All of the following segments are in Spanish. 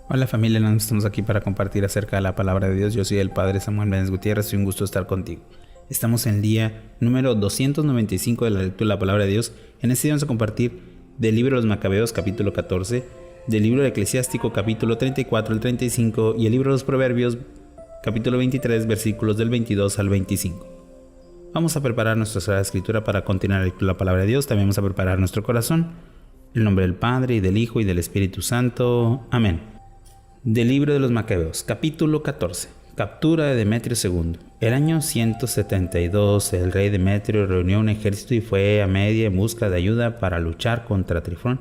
Hola familia, nos estamos aquí para compartir acerca de la palabra de Dios. Yo soy el Padre Samuel Méndez Gutiérrez y un gusto estar contigo. Estamos en el día número 295 de la lectura de la palabra de Dios. En este día vamos a compartir del libro de los Macabeos capítulo 14, del libro de Eclesiástico capítulo 34 al 35 y el libro de los Proverbios capítulo 23 versículos del 22 al 25. Vamos a preparar nuestra Sagrada Escritura para continuar la lectura de la palabra de Dios. También vamos a preparar nuestro corazón. En el nombre del Padre, y del Hijo, y del Espíritu Santo. Amén. Del libro de los Macabeos, capítulo 14. Captura de Demetrio II. El año 172, el rey Demetrio reunió un ejército y fue a Media en busca de ayuda para luchar contra Trifón.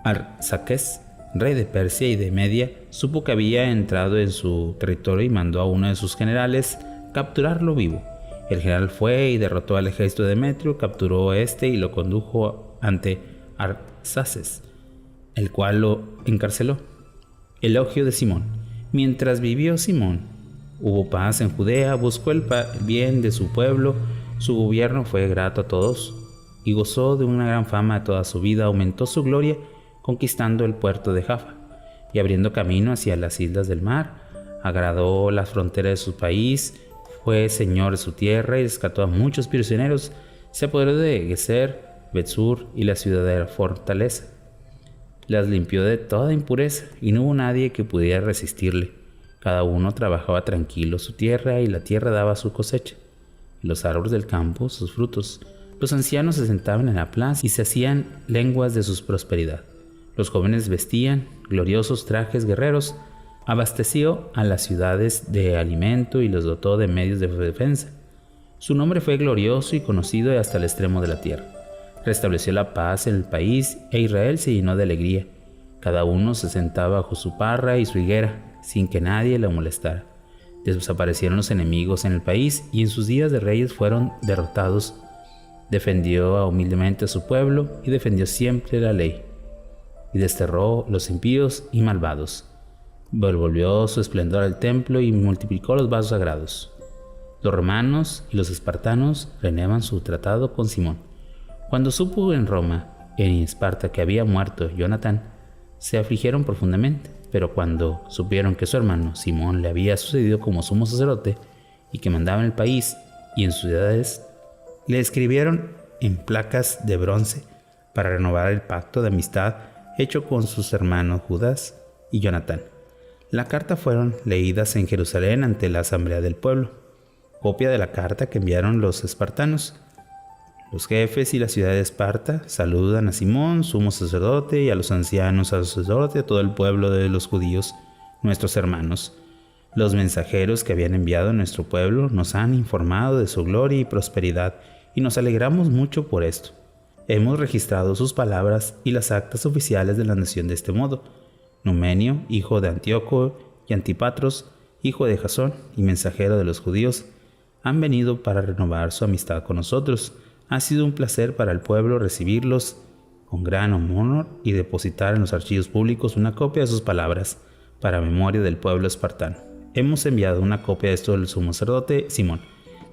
Arsaques, rey de Persia y de Media, supo que había entrado en su territorio y mandó a uno de sus generales capturarlo vivo. El general fue y derrotó al ejército de Demetrio, capturó a este y lo condujo ante Arsaces, el cual lo encarceló. Elogio de Simón. Mientras vivió Simón, hubo paz en Judea, buscó el bien de su pueblo, su gobierno fue grato a todos y gozó de una gran fama de toda su vida, aumentó su gloria conquistando el puerto de Jaffa y abriendo camino hacia las islas del mar, agradó las fronteras de su país, fue señor de su tierra y rescató a muchos prisioneros, se apoderó de Geser, Betsur y la ciudad de la fortaleza. Las limpió de toda impureza y no hubo nadie que pudiera resistirle. Cada uno trabajaba tranquilo su tierra y la tierra daba su cosecha, y los árboles del campo sus frutos. Los ancianos se sentaban en la plaza y se hacían lenguas de su prosperidad. Los jóvenes vestían gloriosos trajes guerreros, abasteció a las ciudades de alimento y los dotó de medios de defensa. Su nombre fue glorioso y conocido hasta el extremo de la tierra. Restableció la paz en el país e Israel se llenó de alegría. Cada uno se sentaba bajo su parra y su higuera, sin que nadie lo molestara. Desaparecieron los enemigos en el país y en sus días de reyes fueron derrotados. Defendió humildemente a su pueblo y defendió siempre la ley. Y desterró los impíos y malvados. Volvió su esplendor al templo y multiplicó los vasos sagrados. Los romanos y los espartanos renegaban su tratado con Simón. Cuando supo en Roma, en Esparta, que había muerto Jonatán, se afligieron profundamente, pero cuando supieron que su hermano Simón le había sucedido como sumo sacerdote y que mandaba en el país y en sus ciudades, le escribieron en placas de bronce para renovar el pacto de amistad hecho con sus hermanos Judas y Jonatán. La carta fueron leídas en Jerusalén ante la asamblea del pueblo. Copia de la carta que enviaron los espartanos. Los jefes y la ciudad de Esparta saludan a Simón, sumo sacerdote, y a los ancianos sacerdotes, a todo el pueblo de los judíos, nuestros hermanos. Los mensajeros que habían enviado a nuestro pueblo nos han informado de su gloria y prosperidad, y nos alegramos mucho por esto. Hemos registrado sus palabras y las actas oficiales de la nación de este modo. Numenio, hijo de Antíoco, y Antipatros, hijo de Jasón y mensajero de los judíos, han venido para renovar su amistad con nosotros. Ha sido un placer para el pueblo recibirlos con gran honor y depositar en los archivos públicos una copia de sus palabras para memoria del pueblo espartano. Hemos enviado una copia de esto del sumo sacerdote Simón.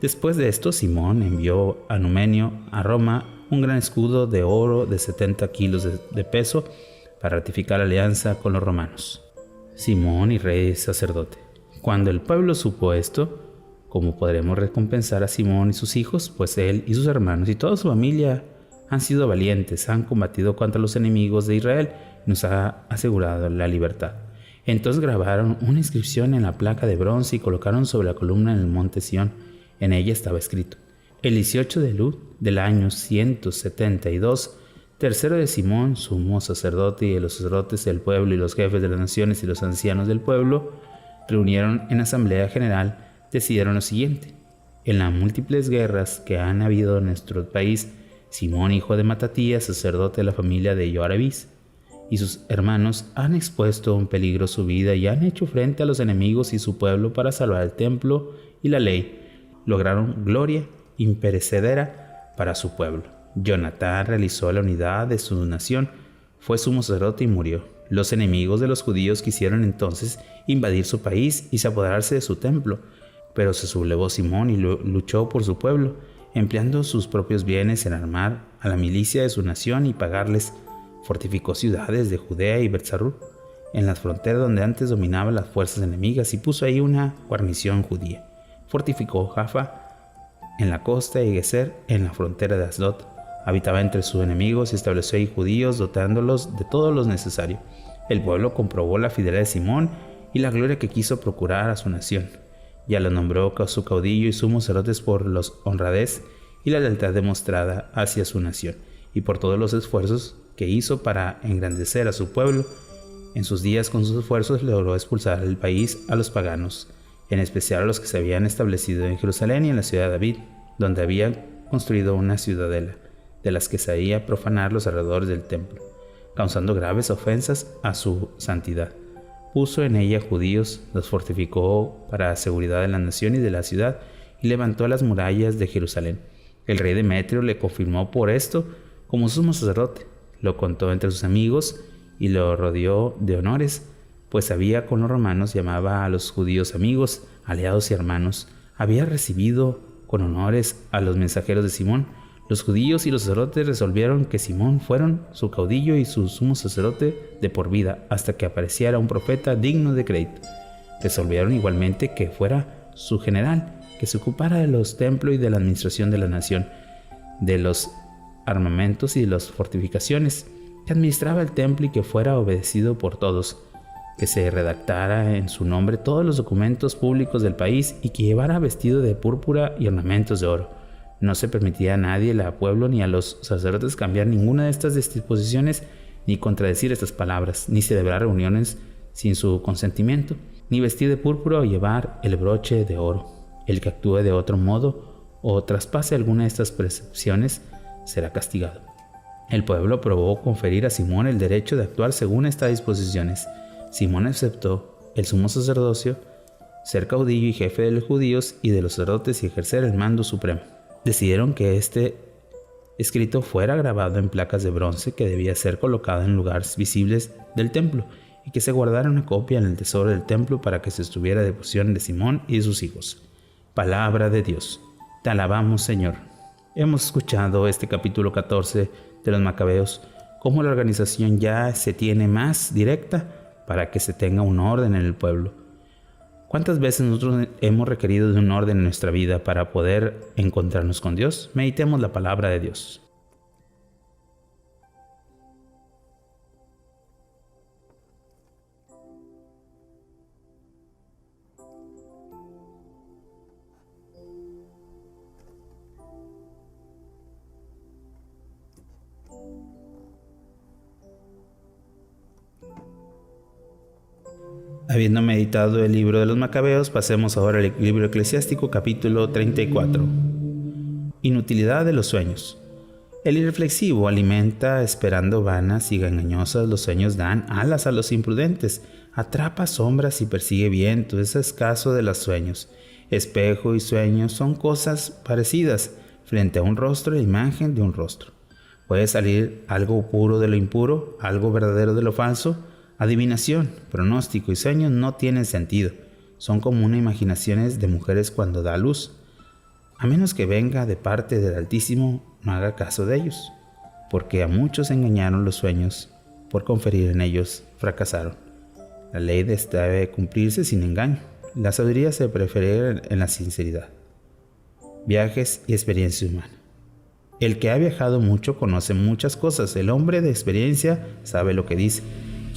Después de esto, Simón envió a Numenio a Roma un gran escudo de oro de 70 kilos de peso para ratificar la alianza con los romanos. Simón y rey sacerdote. Cuando el pueblo supo esto, ¿cómo podremos recompensar a Simón y sus hijos? Pues él y sus hermanos y toda su familia han sido valientes, han combatido contra los enemigos de Israel y nos ha asegurado la libertad. Entonces grabaron una inscripción en la placa de bronce y colocaron sobre la columna en el monte Sión. En ella estaba escrito: el 18 de Lud del año 172, tercero de Simón, sumo sacerdote, y de los sacerdotes del pueblo y los jefes de las naciones y los ancianos del pueblo, reunieron en asamblea general, decidieron lo siguiente: en las múltiples guerras que han habido en nuestro país, Simón, hijo de Matatías, sacerdote de la familia de Joarabís, y sus hermanos han expuesto en peligro su vida y han hecho frente a los enemigos y su pueblo para salvar el templo y la ley. Lograron gloria imperecedera para su pueblo. Jonatán realizó la unidad de su nación, fue sumo sacerdote y murió. Los enemigos de los judíos quisieron entonces invadir su país y apoderarse de su templo, pero se sublevó Simón y luchó por su pueblo, empleando sus propios bienes en armar a la milicia de su nación y pagarles. Fortificó ciudades de Judea y Betzarú en las fronteras donde antes dominaban las fuerzas enemigas, y puso ahí una guarnición judía. Fortificó Jaffa en la costa y Geser en la frontera de Asdod. Habitaba entre sus enemigos y estableció ahí judíos, dotándolos de todo lo necesario. El pueblo comprobó la fidelidad de Simón y la gloria que quiso procurar a su nación. Ya lo nombró su caudillo y sumos sacerdotes por los honradez y la lealtad demostrada hacia su nación, y por todos los esfuerzos que hizo para engrandecer a su pueblo. En sus días, con sus esfuerzos, logró expulsar del país a los paganos, en especial a los que se habían establecido en Jerusalén y en la ciudad de David, donde habían construido una ciudadela, de las que sabía profanar los alrededores del templo, causando graves ofensas a su santidad. Puso en ella judíos, los fortificó para la seguridad de la nación y de la ciudad, y levantó las murallas de Jerusalén. El rey Demetrio le confirmó por esto como sumo sacerdote, lo contó entre sus amigos y lo rodeó de honores, pues había con los romanos, llamaba a los judíos amigos, aliados y hermanos. Había recibido con honores a los mensajeros de Simón. Los judíos y los sacerdotes resolvieron que Simón fueron su caudillo y su sumo sacerdote de por vida, hasta que apareciera un profeta digno de crédito. Resolvieron igualmente que fuera su general, que se ocupara de los templos y de la administración de la nación, de los armamentos y de las fortificaciones, que administraba el templo y que fuera obedecido por todos, que se redactara en su nombre todos los documentos públicos del país y que llevara vestido de púrpura y ornamentos de oro. No se permitía a nadie, al pueblo ni a los sacerdotes cambiar ninguna de estas disposiciones, ni contradecir estas palabras, ni celebrar reuniones sin su consentimiento, ni vestir de púrpura o llevar el broche de oro. El que actúe de otro modo o traspase alguna de estas prescripciones será castigado. El pueblo aprobó conferir a Simón el derecho de actuar según estas disposiciones. Simón aceptó el sumo sacerdocio, ser caudillo y jefe de los judíos y de los sacerdotes y ejercer el mando supremo. Decidieron que este escrito fuera grabado en placas de bronce que debía ser colocado en lugares visibles del templo y que se guardara una copia en el tesoro del templo para que se estuviera a devoción de Simón y de sus hijos. Palabra de Dios. Te alabamos, Señor. Hemos escuchado este capítulo 14 de los Macabeos, cómo la organización ya se tiene más directa para que se tenga un orden en el pueblo. ¿Cuántas veces nosotros hemos requerido de un orden en nuestra vida para poder encontrarnos con Dios? Meditemos la palabra de Dios. Habiendo meditado el libro de los Macabeos, pasemos ahora al libro eclesiástico, capítulo 34. Inutilidad de los sueños. El irreflexivo alimenta esperando vanas y engañosas. Los sueños dan alas a los imprudentes, atrapa sombras y persigue vientos. Es escaso de los sueños. Espejo y sueño son cosas parecidas. Frente a un rostro, la imagen de un rostro. Puede salir algo puro de lo impuro, algo verdadero de lo falso. Adivinación, pronóstico y sueños no tienen sentido. Son como unas imaginaciones de mujeres cuando da luz. A menos que venga de parte del Altísimo, no haga caso de ellos, porque a muchos engañaron los sueños, por conferir en ellos fracasaron. La ley debe cumplirse sin engaño. La sabiduría se prefiere en la sinceridad. Viajes y experiencia humana. El que ha viajado mucho conoce muchas cosas. El hombre de experiencia sabe lo que dice.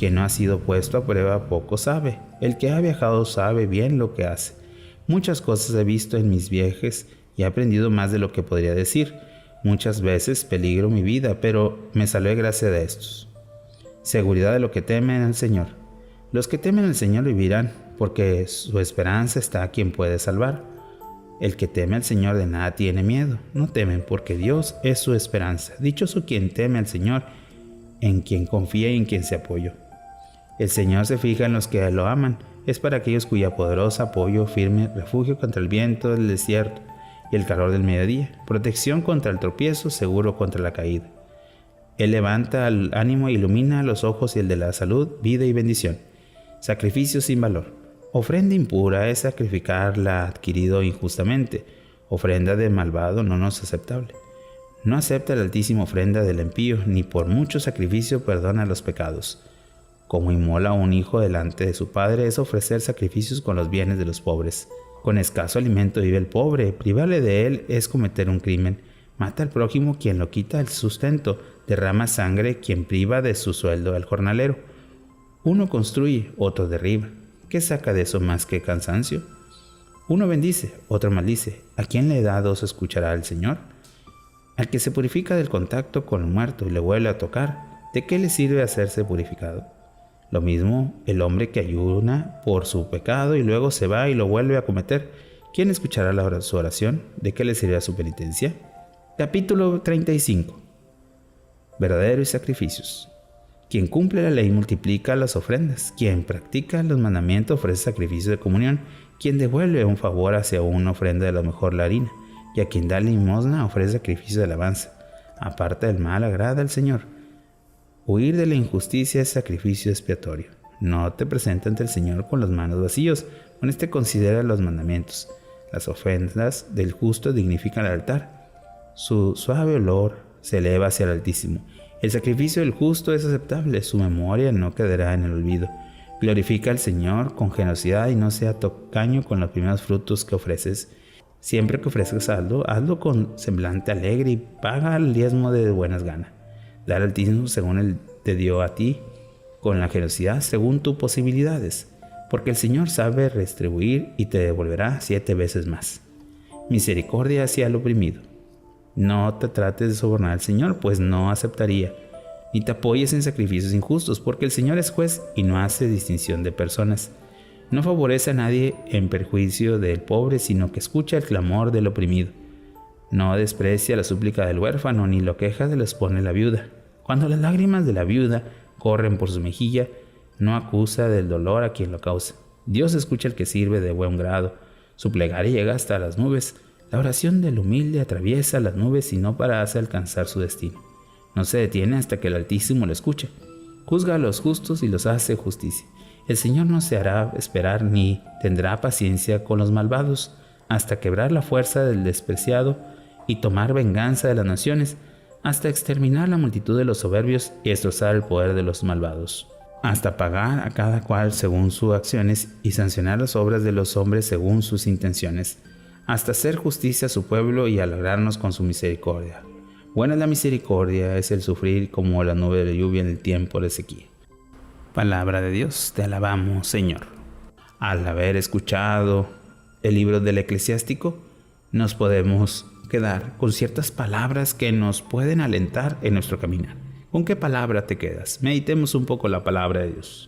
Quien no ha sido puesto a prueba poco sabe. El que ha viajado sabe bien lo que hace. Muchas cosas he visto en mis viajes y he aprendido más de lo que podría decir. Muchas veces peligro mi vida, pero me salvé gracias de estos. Seguridad de lo que temen al Señor. Los que temen al Señor vivirán, porque su esperanza está a quien puede salvar. El que teme al Señor de nada tiene miedo. No temen, porque Dios es su esperanza. Dichoso quien teme al Señor, en quien confía y en quien se apoyó. El Señor se fija en los que lo aman. Es para aquellos cuya poderosa apoyo firme, refugio contra el viento del desierto y el calor del mediodía, protección contra el tropiezo, seguro contra la caída. Él levanta el ánimo e ilumina los ojos y el de la salud, vida y bendición. Sacrificio sin valor. Ofrenda impura es sacrificar la adquirido injustamente. Ofrenda de malvado no es aceptable. No acepta el Altísimo ofrenda del impío, ni por mucho sacrificio perdona los pecados. Como inmola un hijo delante de su padre es ofrecer sacrificios con los bienes de los pobres. Con escaso alimento vive el pobre, privarle de él es cometer un crimen. Mata al prójimo quien lo quita el sustento, derrama sangre quien priva de su sueldo al jornalero. Uno construye, otro derriba. ¿Qué saca de eso más que cansancio? Uno bendice, otro maldice. ¿A quién le da dos escuchará el Señor? Al que se purifica del contacto con el muerto y le vuelve a tocar, ¿de qué le sirve hacerse purificado? Lo mismo el hombre que ayuna por su pecado y luego se va y lo vuelve a cometer. ¿Quién escuchará su oración? ¿De qué le servirá su penitencia? Capítulo 35. Verdadero y sacrificios. Quien cumple la ley multiplica las ofrendas. Quien practica los mandamientos ofrece sacrificios de comunión. Quien devuelve un favor hacia una ofrenda de la mejor la harina. Y a quien da limosna ofrece sacrificios de alabanza. Aparta del mal, agrada al Señor. Huir de la injusticia es sacrificio expiatorio. No te presentes ante el Señor con las manos vacías. Con este considera los mandamientos. Las ofrendas del justo dignifican el altar. Su suave olor se eleva hacia el Altísimo. El sacrificio del justo es aceptable. Su memoria no quedará en el olvido. Glorifica al Señor con generosidad y no sea tacaño con los primeros frutos que ofreces. Siempre que ofrezcas algo, hazlo con semblante alegre y paga el diezmo de buenas ganas. Da al Altísimo según Él te dio a ti, con la generosidad según tus posibilidades, porque el Señor sabe retribuir y te devolverá 7 veces más. Misericordia hacia el oprimido. No te trates de sobornar al Señor, pues no aceptaría, ni te apoyes en sacrificios injustos, porque el Señor es juez y no hace distinción de personas. No favorece a nadie en perjuicio del pobre, sino que escucha el clamor del oprimido. No desprecia la súplica del huérfano, ni lo queja de lo expone la viuda. Cuando las lágrimas de la viuda corren por su mejilla, no acusa del dolor a quien lo causa. Dios escucha al que sirve de buen grado. Su plegaria llega hasta las nubes. La oración del humilde atraviesa las nubes y no para hacer alcanzar su destino. No se detiene hasta que el Altísimo lo escucha. Juzga a los justos y los hace justicia. El Señor no se hará esperar ni tendrá paciencia con los malvados, hasta quebrar la fuerza del despreciado y tomar venganza de las naciones, hasta exterminar la multitud de los soberbios y destrozar el poder de los malvados, hasta pagar a cada cual según sus acciones y sancionar las obras de los hombres según sus intenciones, hasta hacer justicia a su pueblo y alegrarnos con su misericordia. Buena es la misericordia, es el sufrir como la nube de lluvia en el tiempo de sequía. Palabra de Dios, te alabamos, Señor. Al haber escuchado el libro del Eclesiástico, nos podemos quedar con ciertas palabras que nos pueden alentar en nuestro caminar. ¿Con qué palabra te quedas? Meditemos un poco la palabra de Dios.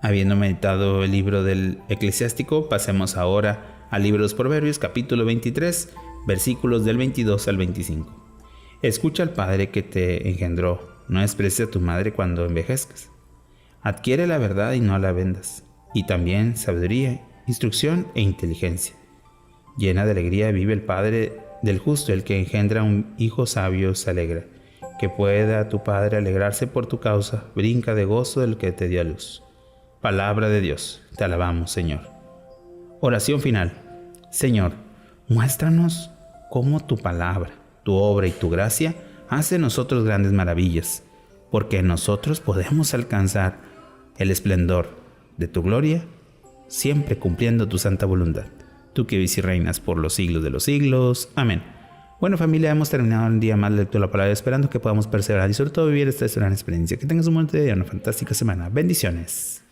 Habiendo meditado el libro del Eclesiástico, pasemos ahora al libro de los Proverbios, capítulo 23, versículos del 22 al 25. Escucha al padre que te engendró, no desprecies a tu madre cuando envejezcas. Adquiere la verdad y no la vendas, y también sabiduría, instrucción e inteligencia. Llena de alegría vive el padre del justo, el que engendra un hijo sabio se alegra. Que pueda tu padre alegrarse por tu causa, brinca de gozo del que te dio a luz. Palabra de Dios, te alabamos, Señor. Oración final. Señor, muéstranos cómo tu palabra, tu obra y tu gracia hacen nosotros grandes maravillas, porque nosotros podemos alcanzar el esplendor de tu gloria, siempre cumpliendo tu santa voluntad. Tú que vives y reinas por los siglos de los siglos. Amén. Bueno, familia, hemos terminado un día más de lectura de la palabra, esperando que podamos perseverar y sobre todo vivir esta gran experiencia. Que tengas un buen día y una fantástica semana. Bendiciones.